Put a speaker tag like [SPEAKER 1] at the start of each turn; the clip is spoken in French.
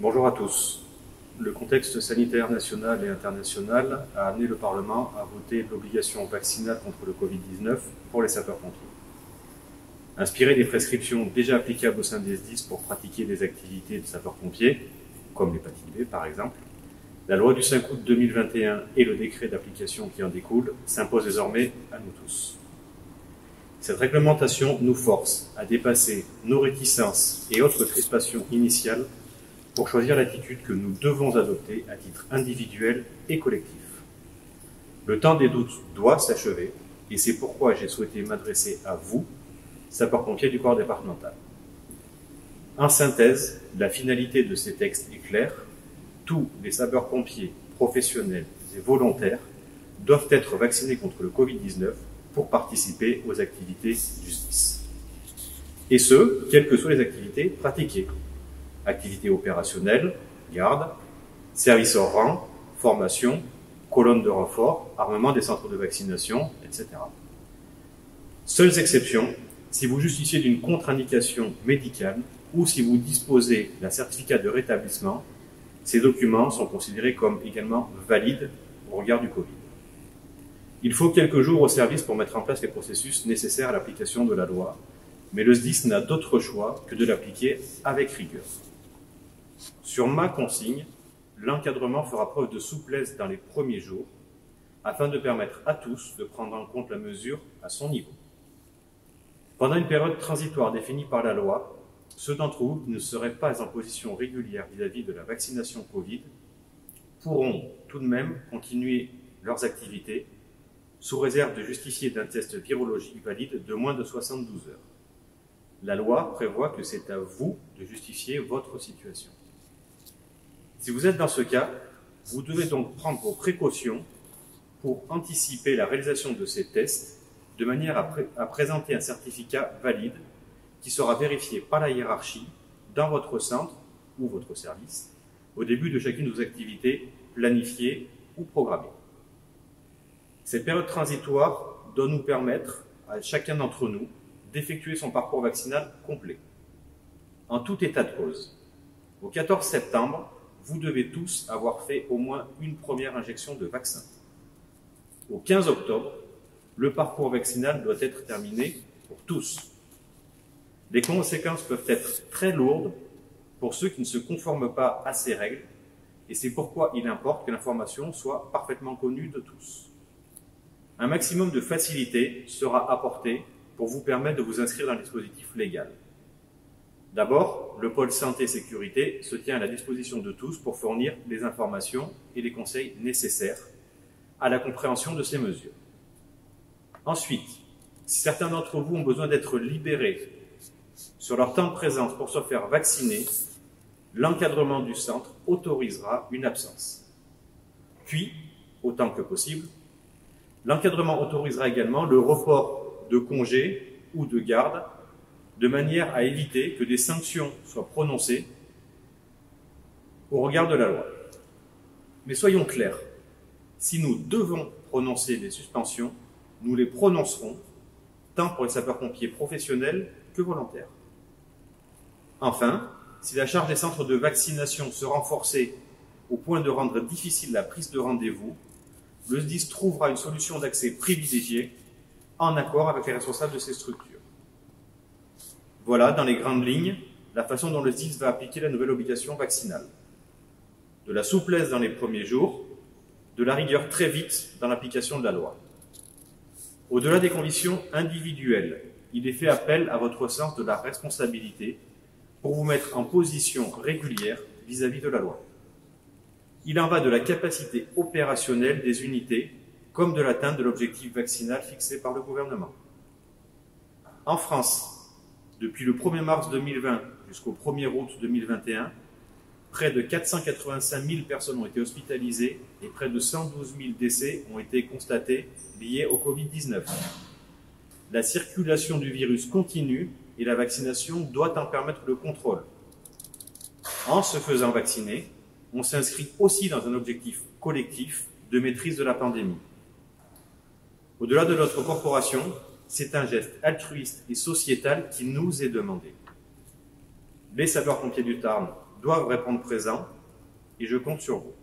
[SPEAKER 1] Bonjour à tous. Le contexte sanitaire national et international a amené le Parlement à voter l'obligation vaccinale contre le Covid-19 pour les sapeurs-pompiers. Inspiré des prescriptions déjà applicables au sein des SDIS pour pratiquer des activités de sapeurs-pompiers, comme l'hépatite B par exemple, la loi du 5 août 2021 et le décret d'application qui en découle s'imposent désormais à nous tous. Cette réglementation nous force à dépasser nos réticences et autres crispations initiales pour choisir l'attitude que nous devons adopter à titre individuel et collectif. Le temps des doutes doit s'achever et c'est pourquoi j'ai souhaité m'adresser à vous, sapeurs-pompiers du corps départemental. En synthèse, la finalité de ces textes est claire. Tous les sapeurs-pompiers professionnels et volontaires doivent être vaccinés contre le Covid-19 pour participer aux activités du SDIS. Et ce, quelles que soient les activités pratiquées. Activités opérationnelles, garde, service hors rang, formation, colonne de renfort, armement des centres de vaccination, etc. Seules exceptions, si vous justifiez d'une contre-indication médicale ou si vous disposez d'un certificat de rétablissement, ces documents sont considérés comme également valides au regard du Covid. Il faut quelques jours au service pour mettre en place les processus nécessaires à l'application de la loi, mais le SDIS n'a d'autre choix que de l'appliquer avec rigueur. Sur ma consigne, l'encadrement fera preuve de souplesse dans les premiers jours, afin de permettre à tous de prendre en compte la mesure à son niveau. Pendant une période transitoire définie par la loi, ceux d'entre vous qui ne seraient pas en position régulière vis-à-vis de la vaccination Covid pourront tout de même continuer leurs activités sous réserve de justifier d'un test virologique valide de moins de 72 heures. La loi prévoit que c'est à vous de justifier votre situation. Si vous êtes dans ce cas, vous devez donc prendre vos précautions pour anticiper la réalisation de ces tests de manière à présenter un certificat valide qui sera vérifié par la hiérarchie dans votre centre ou votre service au début de chacune de vos activités planifiées ou programmées. Cette période transitoire doit nous permettre à chacun d'entre nous d'effectuer son parcours vaccinal complet. En tout état de cause, au 14 septembre, vous devez tous avoir fait au moins une première injection de vaccin. Au 15 octobre, le parcours vaccinal doit être terminé pour tous. Les conséquences peuvent être très lourdes pour ceux qui ne se conforment pas à ces règles, et c'est pourquoi il importe que l'information soit parfaitement connue de tous. Un maximum de facilité sera apporté pour vous permettre de vous inscrire dans le dispositif légal. D'abord, le pôle santé-sécurité se tient à la disposition de tous pour fournir les informations et les conseils nécessaires à la compréhension de ces mesures. Ensuite, si certains d'entre vous ont besoin d'être libérés sur leur temps de présence pour se faire vacciner, l'encadrement du centre autorisera une absence. Puis, autant que possible, l'encadrement autorisera également le report de congés ou de garde de manière à éviter que des sanctions soient prononcées au regard de la loi. Mais soyons clairs, si nous devons prononcer des suspensions, nous les prononcerons tant pour les sapeurs-pompiers professionnels que volontaires. Enfin, si la charge des centres de vaccination se renforçait au point de rendre difficile la prise de rendez-vous, le SDIS trouvera une solution d'accès privilégiée en accord avec les responsables de ces structures. Voilà, dans les grandes lignes, la façon dont le SDIS va appliquer la nouvelle obligation vaccinale. De la souplesse dans les premiers jours, de la rigueur très vite dans l'application de la loi. Au-delà des conditions individuelles, il est fait appel à votre sens de la responsabilité pour vous mettre en position régulière vis-à-vis de la loi. Il en va de la capacité opérationnelle des unités comme de l'atteinte de l'objectif vaccinal fixé par le gouvernement. En France, depuis le 1er mars 2020 jusqu'au 1er août 2021, près de 485 000 personnes ont été hospitalisées et près de 112 000 décès ont été constatés liés au Covid-19. La circulation du virus continue et la vaccination doit en permettre le contrôle. En se faisant vacciner, on s'inscrit aussi dans un objectif collectif de maîtrise de la pandémie. Au-delà de notre corporation, c'est un geste altruiste et sociétal qui nous est demandé. Les sapeurs-pompiers du Tarn doivent répondre présent et je compte sur vous.